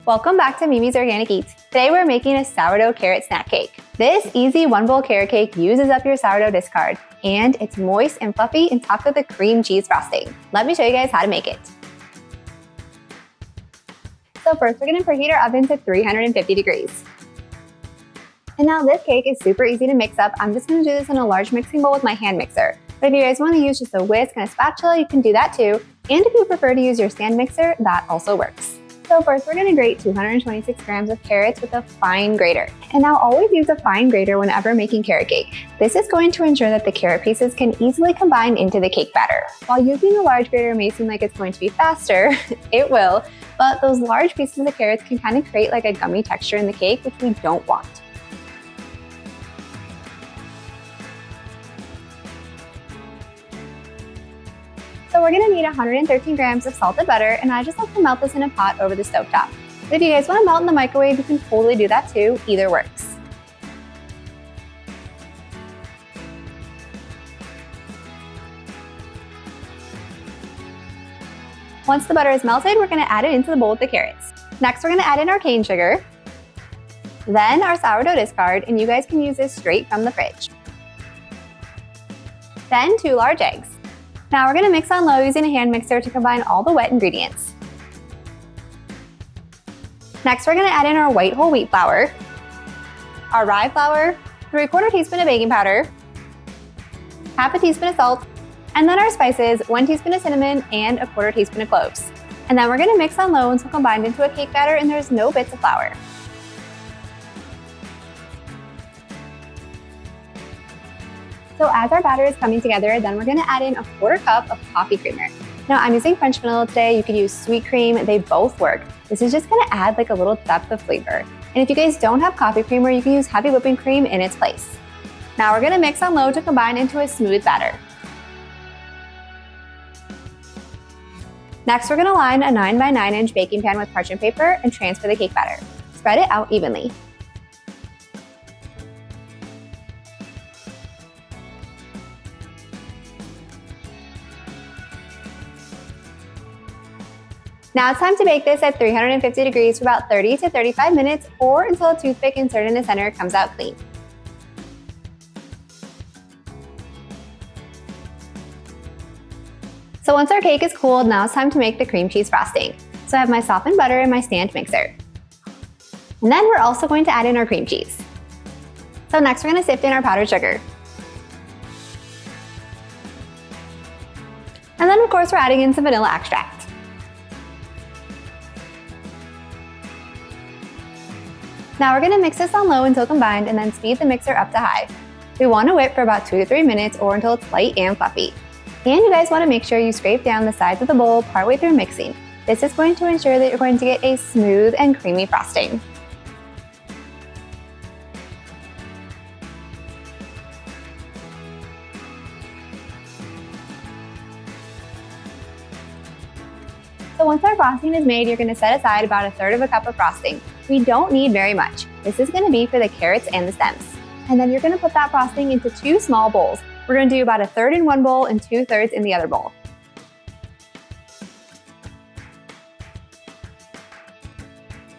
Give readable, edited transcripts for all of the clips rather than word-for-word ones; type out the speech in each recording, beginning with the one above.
Welcome back to Mimi's Organic Eats. Today we're making a sourdough carrot snack cake. This easy one-bowl carrot cake uses up your sourdough discard, and it's moist and fluffy and topped with a cream cheese frosting. Let me show you guys how to make it. So first we're going to preheat our oven to 350 degrees. And now this cake is super easy to mix up. I'm just going to do this in a large mixing bowl with my hand mixer. But if you guys want to use just a whisk and a spatula, you can do that too. And if you prefer to use your stand mixer, that also works. So first we're going to grate 226 grams of carrots with a fine grater. And now always use a fine grater whenever making carrot cake. This is going to ensure that the carrot pieces can easily combine into the cake batter. While using a large grater may seem like it's going to be faster, it will, but those large pieces of carrots can kind of create like a gummy texture in the cake, which we don't want. So we're going to need 113 grams of salted butter, and I just like to melt this in a pot over the stovetop. But if you guys want to melt in the microwave, you can totally do that too. Either works. Once the butter is melted, we're going to add it into the bowl with the carrots. Next, we're going to add in our cane sugar, then our sourdough discard, and you guys can use this straight from the fridge. Then 2 large eggs. Now we're going to mix on low using a hand mixer to combine all the wet ingredients. Next, we're going to add in our white whole wheat flour, our rye flour, 3/4 teaspoon of baking powder, half a teaspoon of salt, and then our spices, 1 teaspoon of cinnamon and 1/4 teaspoon of cloves. And then we're going to mix on low until combined into a cake batter and there's no bits of flour. So as our batter is coming together, then we're going to add in 1/4 cup of coffee creamer. Now I'm using French vanilla today. You could use sweet cream. They both work. This is just going to add like a little depth of flavor. And if you guys don't have coffee creamer, you can use heavy whipping cream in its place. Now we're going to mix on low to combine into a smooth batter. Next, we're going to line a 9 by 9 inch baking pan with parchment paper and transfer the cake batter. Spread it out evenly. Now it's time to bake this at 350 degrees for about 30 to 35 minutes or until a toothpick inserted in the center comes out clean. So once our cake is cooled, now it's time to make the cream cheese frosting. So I have my softened butter in my stand mixer. And then we're also going to add in our cream cheese. So next we're going to sift in our powdered sugar. And then of course we're adding in some vanilla extract. Now we're going to mix this on low until combined and then speed the mixer up to high. We want to whip for about 2 to 3 minutes or until it's light and fluffy. And you guys want to make sure you scrape down the sides of the bowl partway through mixing. This is going to ensure that you're going to get a smooth and creamy frosting. So once our frosting is made, you're going to set aside about 1/3 cup of frosting. We don't need very much. This is going to be for the carrots and the stems. And then you're going to put that frosting into 2 small bowls. We're going to do about 1/3 in one bowl and 2/3 in the other bowl.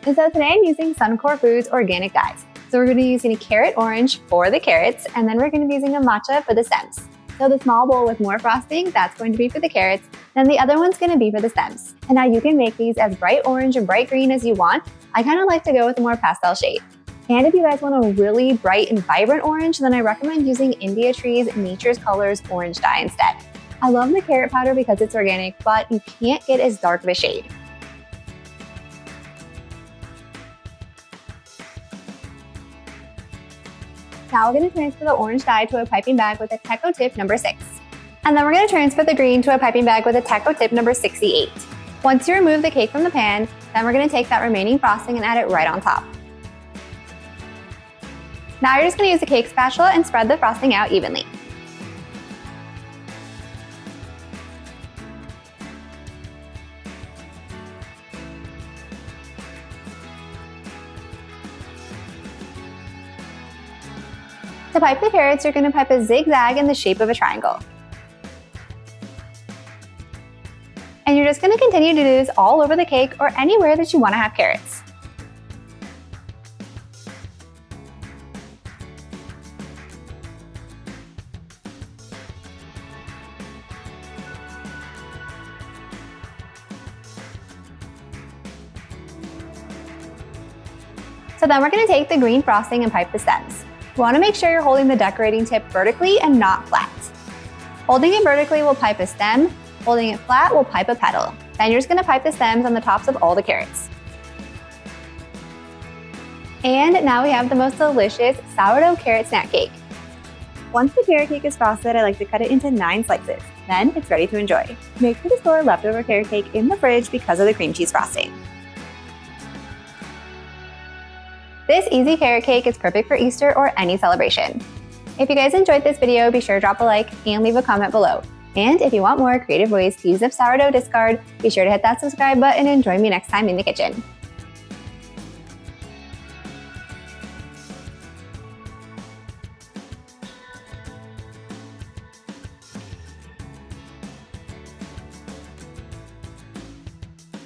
And so today I'm using Suncor Foods organic dyes. So we're going to be using a carrot orange for the carrots, and then we're going to be using a matcha for the stems. So the small bowl with more frosting, that's going to be for the carrots, then the other one's going to be for the stems. And now you can make these as bright orange and bright green as you want. I kind of like to go with a more pastel shade. And if you guys want a really bright and vibrant orange, then I recommend using India Tree's Nature's Colors orange dye instead. I love the carrot powder because it's organic, but you can't get as dark of a shade. Now we're going to transfer the orange dye to a piping bag with a Teco tip number 6. And then we're going to transfer the green to a piping bag with a Teco tip number 68. Once you remove the cake from the pan, then we're going to take that remaining frosting and add it right on top. Now you're just going to use a cake spatula and spread the frosting out evenly. To pipe the carrots, you're going to pipe a zigzag in the shape of a triangle. And you're just going to continue to do this all over the cake or anywhere that you want to have carrots. So then we're going to take the green frosting and pipe the stems. You want to make sure you're holding the decorating tip vertically and not flat. Holding it vertically will pipe a stem, holding it flat will pipe a petal. Then you're just going to pipe the stems on the tops of all the carrots. And now we have the most delicious sourdough carrot snack cake. Once the carrot cake is frosted, I like to cut it into 9 slices. Then it's ready to enjoy. Make sure to store leftover carrot cake in the fridge because of the cream cheese frosting. This easy carrot cake is perfect for Easter or any celebration. If you guys enjoyed this video, be sure to drop a like and leave a comment below. And if you want more creative ways to use up sourdough discard, be sure to hit that subscribe button and join me next time in the kitchen.